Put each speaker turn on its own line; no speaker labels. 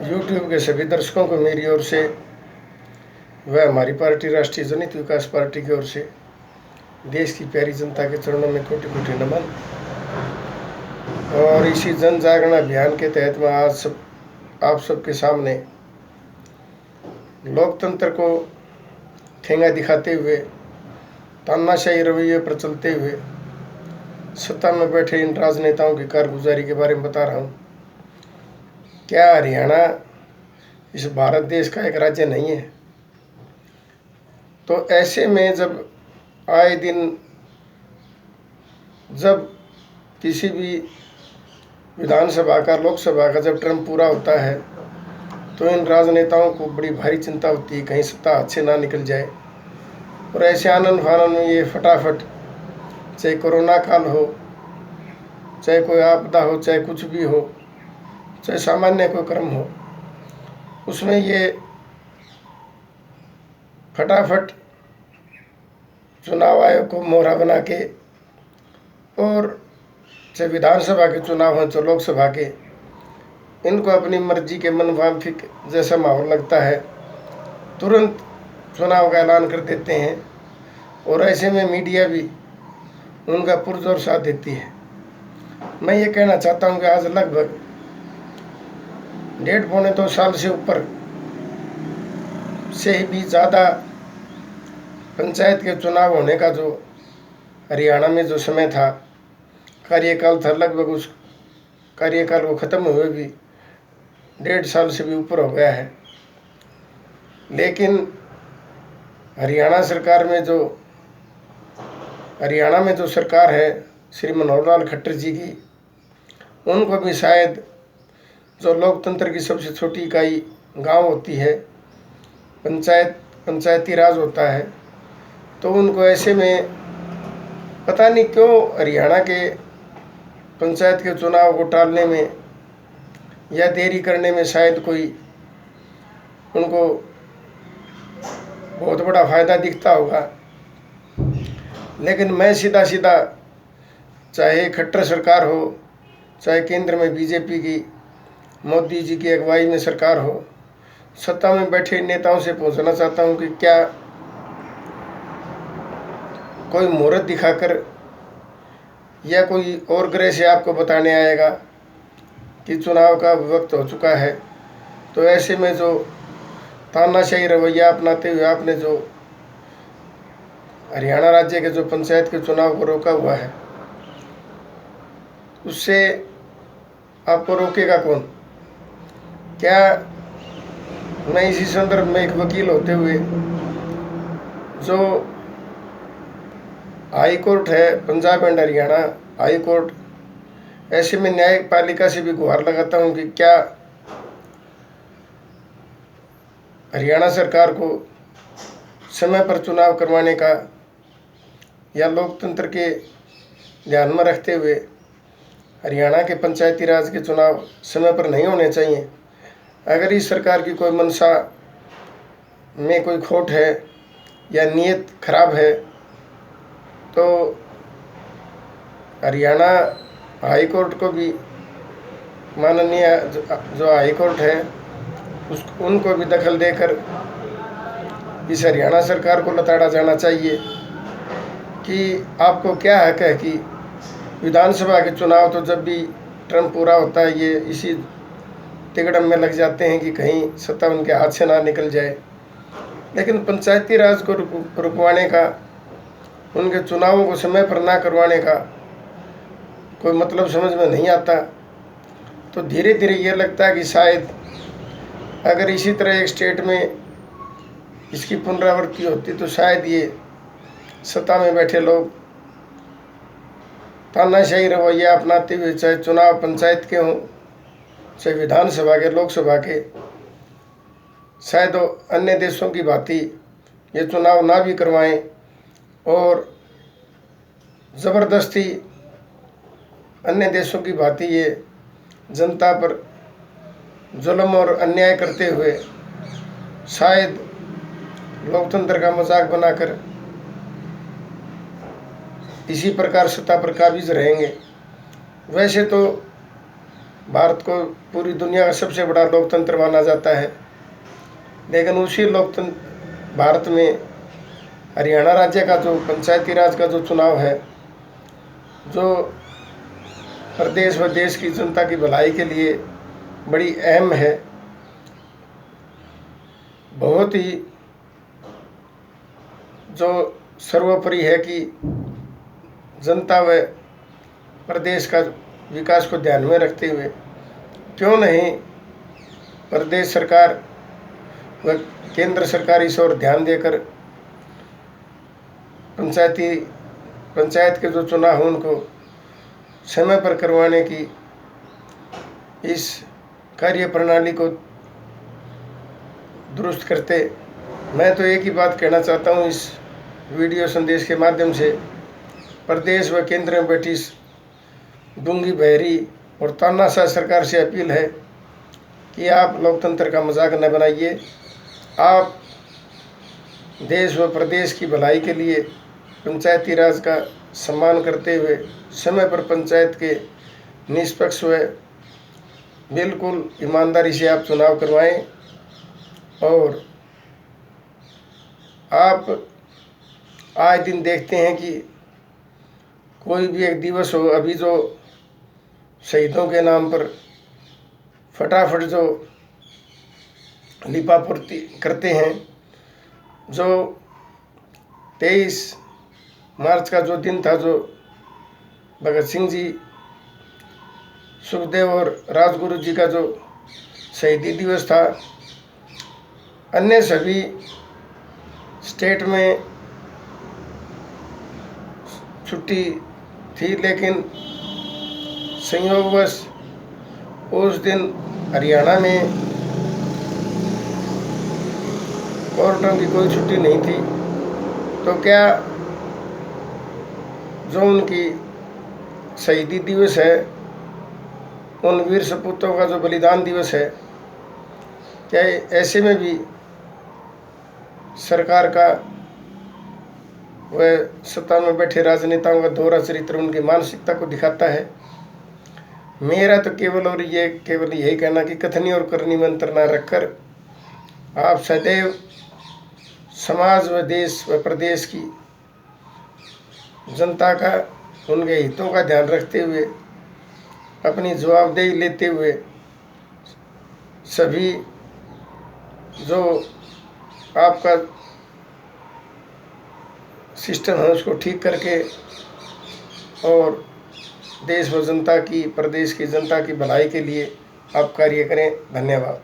YouTube के सभी दर्शकों को मेरी ओर से व हमारी पार्टी राष्ट्रीय जनहित विकास पार्टी की ओर से देश की प्यारी जनता के चरणों में कोटि कोटि नमन। और इसी जन जागरण अभियान के तहत मैं आज आप सबके सामने लोकतंत्र को ठेंगा दिखाते हुए, तानाशाही रवैये पर चलते हुए सत्ता में बैठे इन राजनेताओं की कारगुजारी के बारे में बता रहा हूँ। क्या हरियाणा इस भारत देश का एक राज्य नहीं है? तो ऐसे में जब आए दिन जब किसी भी विधानसभा का, लोकसभा का जब टर्म पूरा होता है तो इन राजनेताओं को बड़ी भारी चिंता होती है कहीं सत्ता हाथ से ना निकल जाए। और ऐसे आनंद फानन में ये फटाफट, चाहे कोरोना काल हो, चाहे कोई आपदा हो, चाहे कुछ भी हो, चाहे सामान्य कोई कर्म हो, उसमें ये फटाफट चुनाव आयोग को मोहरा बना के, और चाहे विधानसभा के चुनाव हैं तो लोकसभा के, इनको अपनी मर्जी के मनमाफिक जैसा माहौल लगता है तुरंत चुनाव का ऐलान कर देते हैं। और ऐसे में मीडिया भी उनका पुरजोर साथ देती है। मैं ये कहना चाहता हूँ कि आज लगभग 1.5-2 साल से ऊपर से ही भी ज़्यादा पंचायत के चुनाव होने का जो हरियाणा में जो समय था, कार्यकाल था, लगभग उस कार्यकाल को ख़त्म हुए भी 1.5 साल से भी ऊपर हो गया है। लेकिन हरियाणा में जो सरकार है श्री मनोहर लाल खट्टर जी की, उनको भी शायद जो लोकतंत्र की सबसे छोटी इकाई गांव होती है, पंचायती राज होता है, तो उनको ऐसे में पता नहीं क्यों हरियाणा के पंचायत के चुनाव को टालने में या देरी करने में शायद कोई उनको बहुत बड़ा फ़ायदा दिखता होगा। लेकिन मैं सीधा चाहे खट्टर सरकार हो, चाहे केंद्र में बीजेपी की, मोदी जी की अगुवाई में सरकार हो, सत्ता में बैठे नेताओं से पूछना चाहता हूं कि क्या कोई मुहूर्त दिखाकर या कोई और ग्रह से आपको बताने आएगा कि चुनाव का वक्त हो चुका है? तो ऐसे में जो तानाशाही रवैया अपनाते हुए आपने जो हरियाणा राज्य के जो पंचायत के चुनाव को रोका हुआ है, उससे आपको रोकेगा कौन? क्या मैं इसी संदर्भ में एक वकील होते हुए, जो हाई कोर्ट है Punjab and Haryana high court, ऐसे में न्यायपालिका से भी गुहार लगाता हूं कि क्या हरियाणा सरकार को समय पर चुनाव करवाने का या लोकतंत्र के ध्यान में रखते हुए हरियाणा के पंचायती राज के चुनाव समय पर नहीं होने चाहिए। अगर इस सरकार की कोई मंशा में कोई खोट है या नीयत खराब है, तो हरियाणा हाई कोर्ट को भी, माननीय जो हाई कोर्ट है उनको भी दखल देकर इस हरियाणा सरकार को लताड़ा जाना चाहिए कि आपको क्या हक है कि विधानसभा के चुनाव तो जब भी टर्म पूरा होता है ये इसी तिगड़म में लग जाते हैं कि कहीं सत्ता उनके हाथ से ना निकल जाए। लेकिन पंचायती राज को रुकवाने का, उनके चुनावों को समय पर ना करवाने का कोई मतलब समझ में नहीं आता। तो धीरे धीरे ये लगता है कि शायद अगर इसी तरह एक स्टेट में इसकी पुनरावृत्ति होती तो शायद ये सत्ता में बैठे लोग तानाशाही रवैया अपनाते हुए, चाहे चुनाव पंचायत के हों, चाहे विधानसभा के, लोकसभा के, शायद अन्य देशों की भांति ये चुनाव ना भी करवाएं और ज़बरदस्ती अन्य देशों की भांति ये जनता पर जुल्म और अन्याय करते हुए शायद लोकतंत्र का मजाक बनाकर इसी प्रकार सत्ता पर काबिज रहेंगे। वैसे तो भारत को पूरी दुनिया का सबसे बड़ा लोकतंत्र माना जाता है, लेकिन उसी लोकतंत्र भारत में हरियाणा राज्य का जो पंचायती राज का जो चुनाव है, जो प्रदेश व देश की जनता की भलाई के लिए बड़ी अहम है, बहुत ही जो सर्वोपरि है कि जनता व प्रदेश का विकास को ध्यान में रखते हुए क्यों नहीं प्रदेश सरकार व केंद्र सरकार इस ओर ध्यान देकर पंचायत के जो चुनाव हैं उनको समय पर करवाने की इस कार्य प्रणाली को दुरुस्त करते। मैं तो एक ही बात कहना चाहता हूँ इस वीडियो संदेश के माध्यम से, प्रदेश व केंद्र में बैठी गूंगी बहरी और तानाशाह सरकार से अपील है कि आप लोकतंत्र का मजाक न बनाइए। आप देश व प्रदेश की भलाई के लिए पंचायती राज का सम्मान करते हुए समय पर पंचायत के निष्पक्ष व बिल्कुल ईमानदारी से आप चुनाव करवाएं। और आप आए दिन देखते हैं कि कोई भी एक दिवस हो, अभी जो शहीदों के नाम पर फटाफट जो लिपापोती करते हैं, जो 23 मार्च का जो दिन था, जो भगत सिंह जी, सुखदेव और राजगुरु जी का जो शहीदी दिवस था, अन्य सभी स्टेट में छुट्टी थी, लेकिन संयोगवश उस दिन हरियाणा में कोर्टों की कोई छुट्टी नहीं थी। तो क्या जो उनकी शहीदी दिवस है, उन वीर सपूतों का जो बलिदान दिवस है, क्या ऐसे में भी सरकार का वह सत्ता में बैठे राजनेताओं का दोहरा चरित्र उनकी मानसिकता को दिखाता है? मेरा तो केवल यही कहना कि कथनी और करनी में अंतर न रखकर आप सदैव समाज व देश व प्रदेश की जनता का, उनके हितों का ध्यान रखते हुए, अपनी जवाबदेही लेते हुए सभी जो आपका सिस्टम है उसको ठीक करके और देश व जनता की, प्रदेश की जनता की भलाई के लिए आप कार्य करें। धन्यवाद।